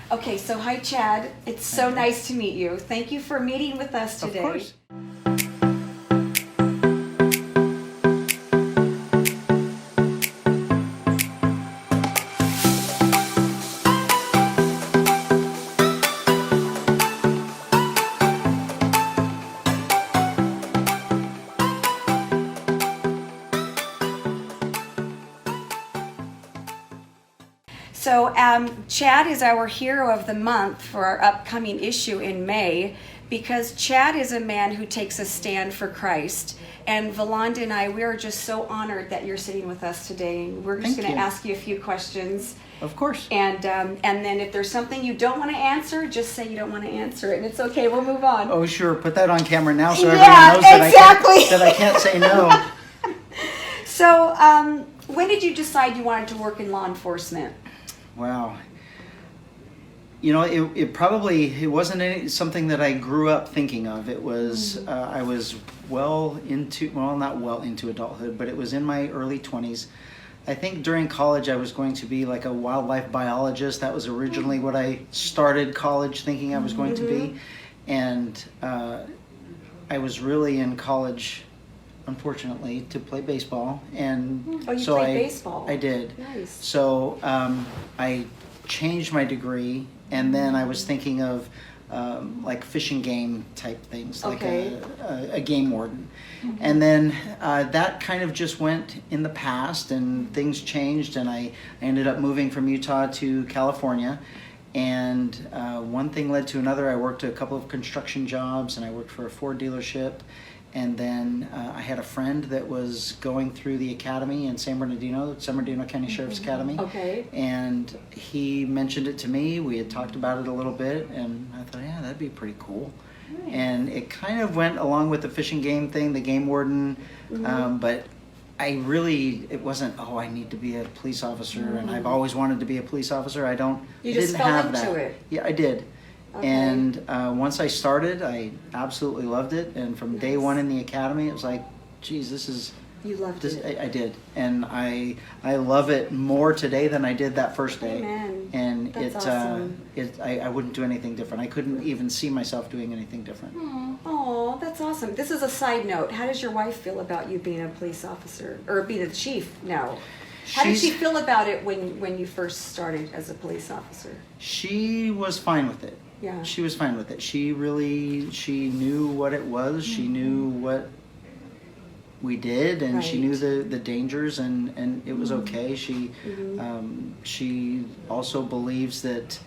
Okay, so hi Chad. It's so nice to meet you. Thank you for meeting with us today. Of course. So Chad is our hero of the month for our upcoming issue in May because Chad is a man who takes a stand for Christ. And Valanda and I, we are just so honored that you're sitting with us today. We're just going to ask you a few questions. Of course. And then if there's something you don't want to answer, just say you don't want to answer it. And it's okay, we'll move on. Oh, sure. Put that on camera now so everyone knows that I can't say no. So when did you decide you wanted to work in law enforcement? Wow. You know, it wasn't something that I grew up thinking of. It was, I was not well into adulthood, but it was in my early 20s. I think during college I was going to be like a wildlife biologist. That was originally what I started college thinking I was going to be. And I was really in college, unfortunately, to play baseball. And you played baseball? I did. Nice. So I changed my degree, and then I was thinking of like fish and game type things, like a game warden. And then that kind of just went in the past, and things changed, and I ended up moving from Utah to California. And one thing led to another. I worked a couple of construction jobs, and I worked for a Ford dealership. And then I had a friend that was going through the academy in San Bernardino County Sheriff's Academy. Okay. And he mentioned it to me. We had talked about it a little bit, and I thought, yeah, that'd be pretty cool. Nice. And it kind of went along with the fish and game thing, the game warden. But it wasn't, I need to be a police officer, and I've always wanted to be a police officer. You just fell into it. Yeah, I did. Okay. And once I started, I absolutely loved it. And from day one in the academy, it was like, geez, this is... You loved it. I did. And I love it more today than I did that first day. Amen. And that's awesome. I wouldn't do anything different. I couldn't even see myself doing anything different. Oh, that's awesome. This is a side note. How does your wife feel about you being a police officer? Or being a chief now? How did she feel about it when you first started as a police officer? She was fine with it. Yeah. She was fine with it. She knew what it was. She knew what we did, and she knew the dangers, and it was okay. She also believes that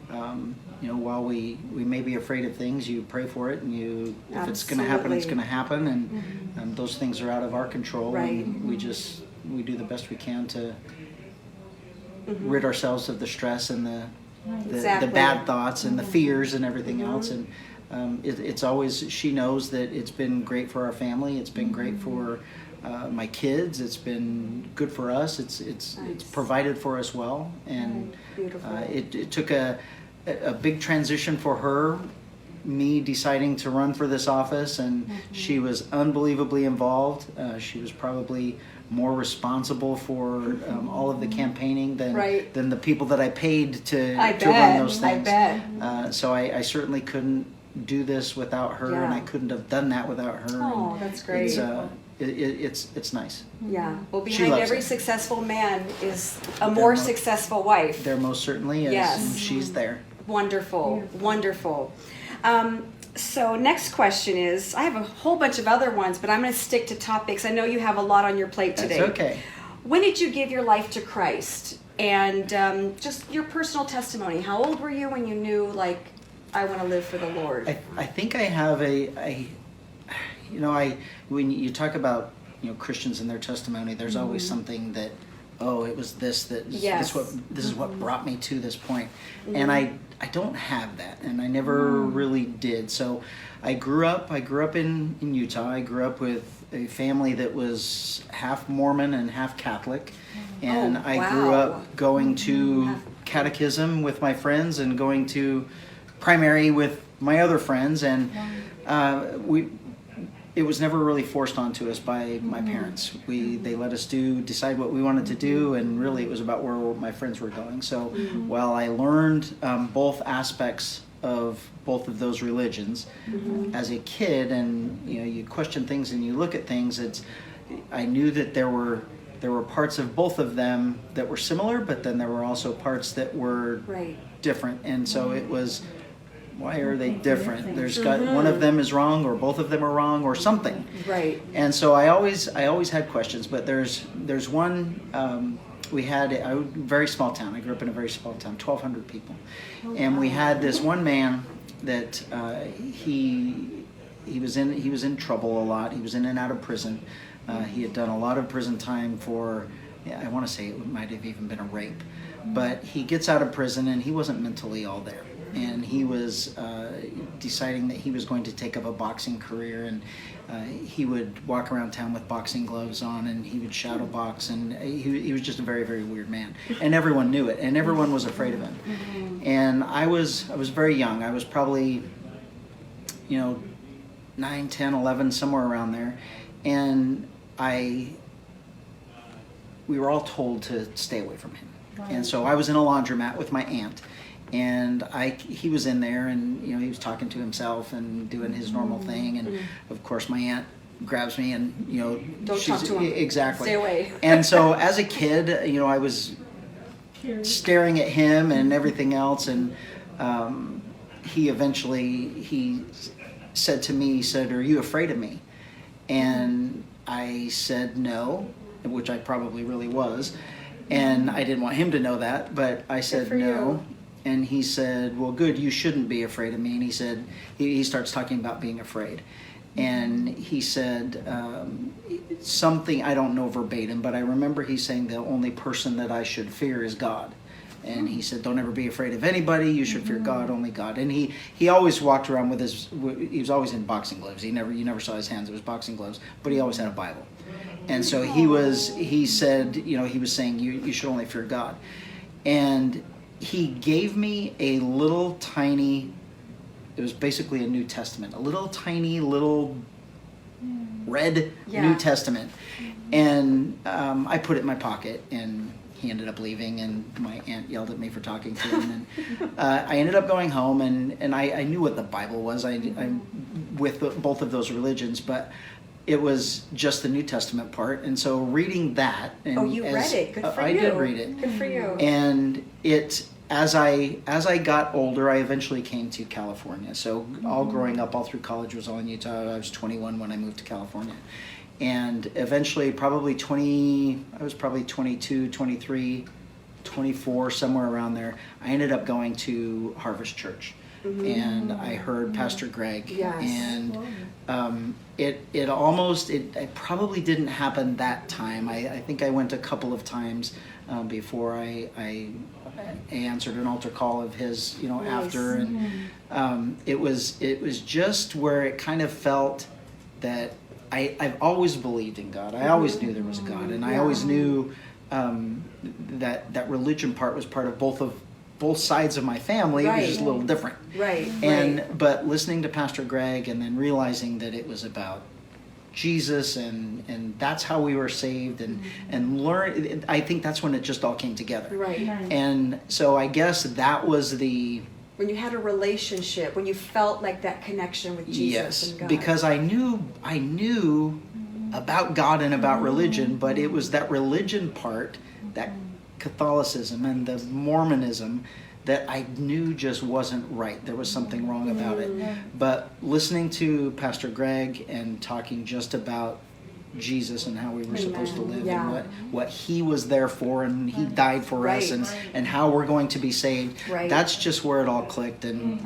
while we may be afraid of things, you pray for it, and if it's going to happen, it's going to happen, and those things are out of our control. Right. And we do the best we can to rid ourselves of the stress and the bad thoughts and the fears and everything else. And it's always, she knows that it's been great for our family. It's been great for my kids. It's been good for us. It's provided for us well. And it took a big transition for her, me deciding to run for this office, and she was unbelievably involved. She was probably more responsible for all of the campaigning than the people that I paid to run those things. I bet. So I certainly couldn't do this without her, and I couldn't have done that without her. Oh, that's great. It's nice. Yeah. Well, behind every successful man is a more successful wife. There most certainly is. Yes. And she's there. Wonderful. Wonderful. So next question is, I have a whole bunch of other ones, but I'm going to stick to topics. I know you have a lot on your plate today. That's okay. When did you give your life to Christ? And just your personal testimony. How old were you when you knew, like, I want to live for the Lord? I think I have when you talk about Christians and their testimony, there's always something that, it was this is what brought me to this point. And I don't have that, and I never really did. So I grew up in Utah. I grew up with a family that was half Mormon and half Catholic, and I grew up going to catechism with my friends and going to primary with my other friends, and it was never really forced onto us by my parents. They let us decide what we wanted to do, and really it was about where my friends were going. So while I learned both aspects of both of those religions as a kid, and you question things and you look at things, I knew that there were parts of both of them that were similar, but then there were also parts that were different. And so it was, why are they different? There's got one of them is wrong, or both of them are wrong, or something. Right. And so I always had questions. But there's one. We had a very small town. I grew up in a very small town, 1,200 people, and we had this one man that he was in trouble a lot. He was in and out of prison. He had done a lot of prison time for, I want to say it might have even been a rape. But he gets out of prison and he wasn't mentally all there. And he was deciding that he was going to take up a boxing career, and he would walk around town with boxing gloves on, and he would shadow box, and he was just a very, very weird man. And everyone knew it, and everyone was afraid of him. And I was very young. I was probably 9, 10, 11, somewhere around there. And we were all told to stay away from him. Right. And so I was in a laundromat with my aunt, and he was in there, and he was talking to himself and doing his normal thing, and of course my aunt grabs me and don't talk to him. Exactly. Stay away. And so as a kid, I was staring at him and everything else, and he said to me, "Are you afraid of me?" And I said no, which I probably really was. And I didn't want him to know that, but I said no. And he said, "Well, good, you shouldn't be afraid of me." And he said, he starts talking about being afraid. And he said something, I don't know verbatim, but I remember he saying the only person that I should fear is God. And he said, "Don't ever be afraid of anybody. You should fear God, only God." And he always walked around with he was always in boxing gloves. You never saw his hands. It was boxing gloves, but he always had a Bible. And so he said, he was saying, you should only fear God. And he gave me a little tiny, it was basically a New Testament, a little tiny red New Testament. And I put it in my pocket, and he ended up leaving, and my aunt yelled at me for talking to him. And I ended up going home, and I knew what the Bible was. I'm with both of those religions, but it was just the New Testament part. And so reading that, and you read it. Good for you. I did read it. Good for you. And as I got older, I eventually came to California. So all growing up, all through college, was all in Utah. I was 21 when I moved to California. And eventually, I was probably 22, 23, 24, somewhere around there. I ended up going to Harvest Church. And I heard Pastor Greg. Yes. And it probably didn't happen that time. I think I went a couple of times before I answered an altar call of his, after. And it was just where it kind of felt that I've always believed in God. I always knew there was a God, and I always knew that religion part was part of both sides of my family. It was just a little different. But listening to Pastor Greg, and then realizing that it was about Jesus, and that's how we were saved, and learn. I think that's when it just all came together. And so I guess that was when you had a relationship, when you felt like that connection with Jesus and God. Because I knew about God and about religion, but it was that religion part, that Catholicism and the Mormonism, that I knew just wasn't right. There was something wrong about it. But listening to Pastor Greg and talking just about Jesus and how we were supposed to live, and what he was there for, and he died for us, and how we're going to be saved. That's just where it all clicked. And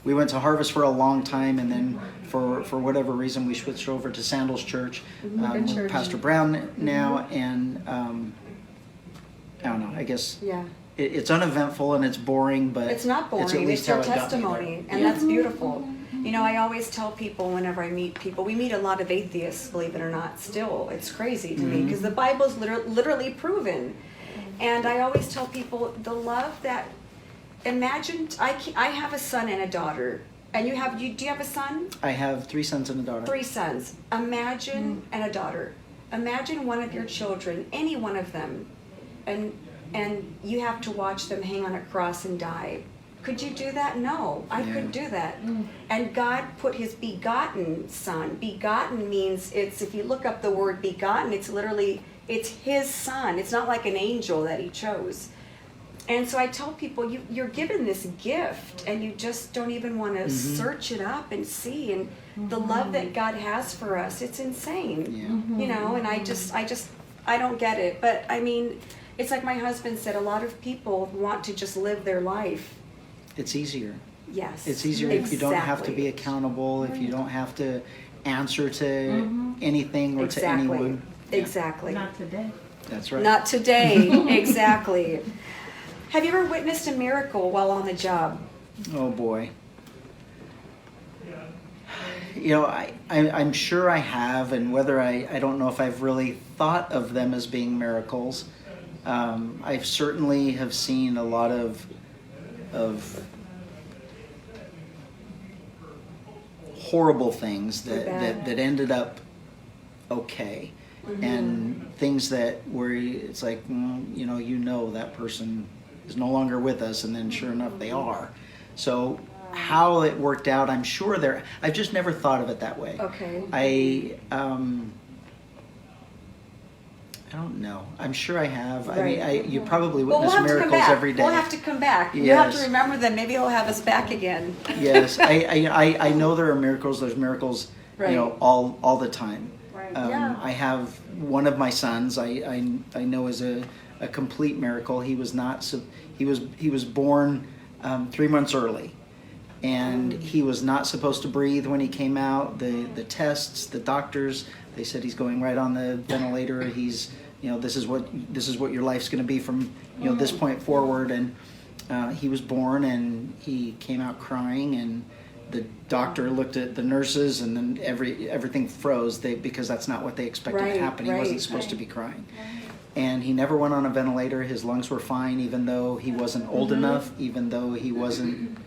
we went to Harvest for a long time, and then for whatever reason we switched over to Sandals Church with Pastor Brown now, and I don't know, I guess it's uneventful and it's boring, but it's not boring. It's at least your testimony, and that's beautiful. I always tell people whenever I meet people, we meet a lot of atheists, believe it or not, still. It's crazy to me, because the Bible's literally proven. And I always tell people the love that, imagine, I have a son and a daughter, And do you have a son? I have 3 sons and a daughter. 3 sons. Imagine, and a daughter. Imagine one of your children, any one of them, and you have to watch them hang on a cross and die. Could you do that? No, I couldn't do that. And God put his begotten son. Begotten means, if you look up the word begotten, it's his son. It's not like an angel that he chose. And so I tell people, you're given this gift, and you just don't even want to search it up and see. And the love that God has for us, it's insane. Yeah. And I don't get it. But I mean, it's like my husband said, a lot of people want to just live their life. It's easier. Yes. It's easier if you don't have to be accountable, if you don't have to answer to anything or to anyone. Yeah. Exactly. Not today. That's right. Not today. Exactly. Have you ever witnessed a miracle while on the job? Oh boy. I'm sure I have, and whether I don't know if I've really thought of them as being miracles. I certainly have seen a lot of horrible things that ended up okay, and things that where it's like, that person is no longer with us, and then sure enough they are. So how it worked out, I'm sure I've just never thought of it that way. Okay. I don't know. I'm sure I have. Right. I mean, you probably witness miracles every day. We'll have to come back. Yes. You have to remember them. Maybe he'll have us back again. Yes. I know there are miracles. There's miracles, right. all the time. Right. I have one of my sons. I know is a complete miracle. He was born 3 months early, and he was not supposed to breathe when he came out. The tests, the doctors, they said he's going right on the ventilator. He's, this is what your life's going to be from, this point forward. And he was born, and he came out crying, and the doctor looked at the nurses, and then everything froze. Because that's not what they expected to happen. He wasn't supposed to be crying. And he never went on a ventilator. His lungs were fine, even though he wasn't old enough, even though he wasn't.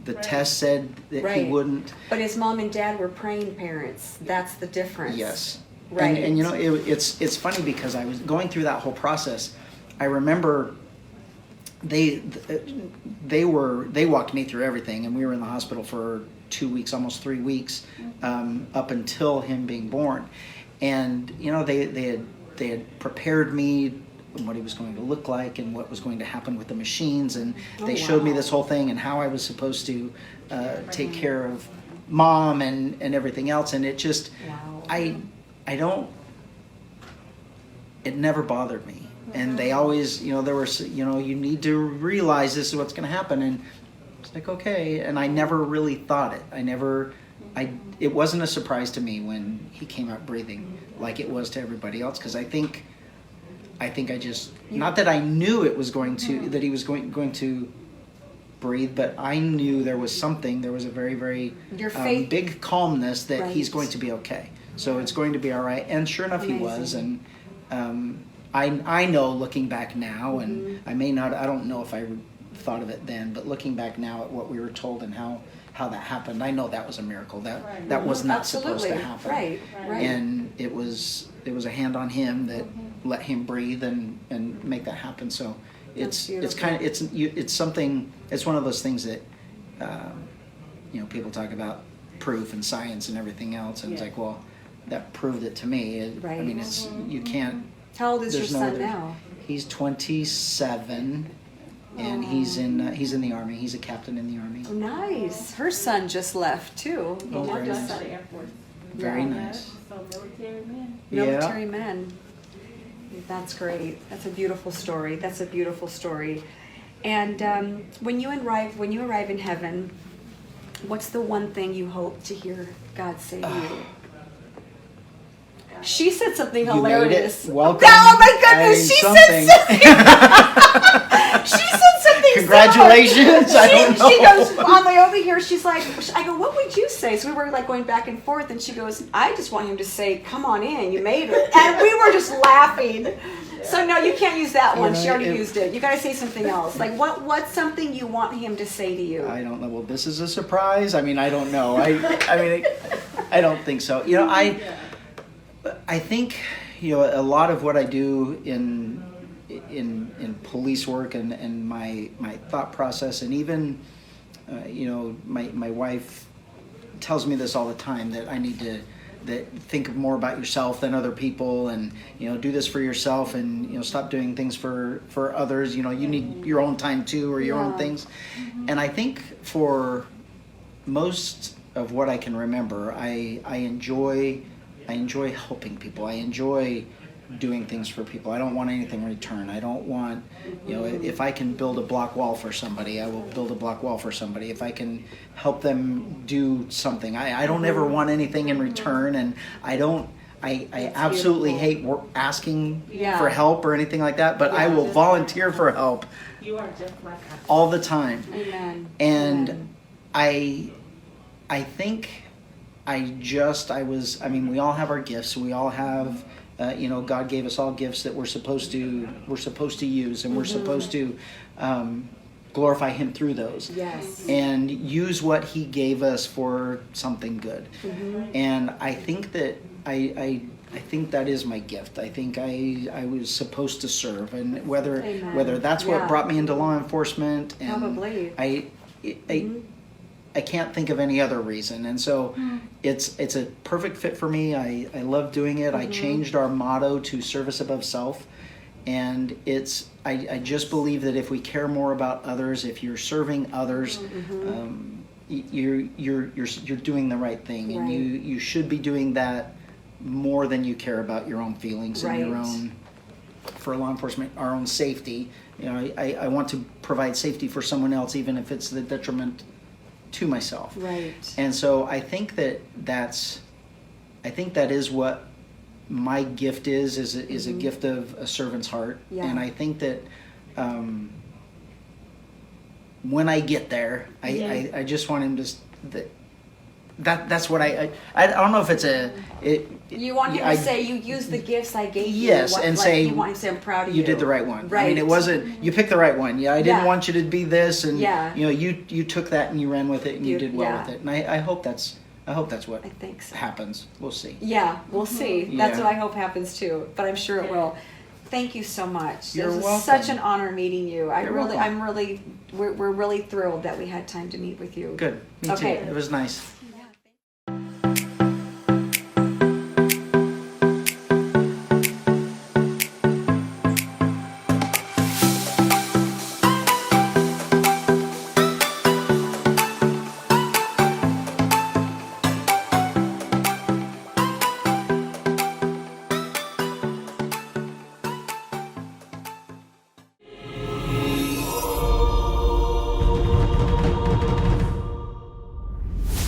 The test said that he wouldn't. But his mom and dad were praying parents. That's the difference. Yes. Right. And it's funny because I was going through that whole process. I remember they walked me through everything, and we were in the hospital for 2 weeks, almost 3 weeks, up until him being born. And they had prepared me what he was going to look like and what was going to happen with the machines, and they showed me this whole thing and how I was supposed to take care of mom and everything else. And it just it never bothered me. And they always, there was, you need to realize this is what's going to happen. And it's like, okay. And I never really thought it. It wasn't a surprise to me when he came out breathing like it was to everybody else. Because I think I just, not that I knew it was going to, that he was going to breathe, but I knew there was a very, very big calmness that he's going to be okay. So it's going to be all right. And sure enough, he was. And I know, looking back now, and I don't know if I thought of it then, but looking back now at what we were told and how that happened, I know that was a miracle. That was not supposed to happen. Right. And it was a hand on him that let him breathe and make that happen. So it's something. It's one of those things that people talk about proof and science and everything else, and it's like, well, that proved it to me. I mean, you can't. How old is your son now? He's 27, and he's in the Army. He's a captain in the Army. Oh, nice. Her son just left too. Oh, very nice. The Air Force. Very nice. So military men. Military men. That's great. That's a beautiful story. And when you arrive in heaven, what's the one thing you hope to hear God say to you? She said something hilarious. Welcome. Oh my goodness! She said something congratulations. I don't know. She goes, on the way over here, she's like, I go, what would you say? So we were like going back and forth, and she goes, I just want him to say, come on in, you made it. And we were just laughing. So no, you can't use that one. She already used it. You got to say something else. Like what's something you want him to say to you? I don't know. Well, this is a surprise. I mean, I don't know. I don't think so. I think a lot of what I do in police work and my thought process, and even my wife tells me this all the time, that I need to think more about yourself than other people, and do this for yourself, and stop doing things for others. You need your own time too, or your own things. And I think for most of what I can remember, I enjoy helping people. I enjoy doing things for people. I don't want anything in return. I don't want, if I can build a block wall for somebody, I will build a block wall for somebody. If I can help them do something, I don't ever want anything in return. And I absolutely hate asking for help or anything like that, but I will volunteer for help. You are just like us. All the time. Amen. And I think we all have our gifts. We all have, God gave us all gifts that we're supposed to use, and we're supposed to glorify Him through those. Yes. And use what He gave us for something good. And I think that I think that is my gift. I think I was supposed to serve, and whether that's what brought me into law enforcement, and probably I can't think of any other reason. And so it's a perfect fit for me. I love doing it. I changed our motto to service above self. And I just believe that if we care more about others, if you're serving others, you're doing the right thing. And you should be doing that more than you care about your own feelings and your own, for law enforcement, our own safety. I want to provide safety for someone else, even if it's the detriment to myself. Right. And so I think that is what my gift is a gift of a servant's heart. And I think that when I get there, I just want him to that's what I don't know if it's you want him to say, you use the gifts I gave you. Yes, and say, you want him to say, I'm proud of you. You did the right one. Right. I mean, it wasn't, you picked the right one. I didn't want you to be this, and you took that and you ran with it, and you did well with it. And I hope that's what I think so. happens. We'll see. Yeah, we'll see. That's what I hope happens too. But I'm sure it will. Thank you so much. You're This welcome. was such an honor meeting you. Welcome. We're really thrilled that we had time to meet with you. Good. Me too. It was nice.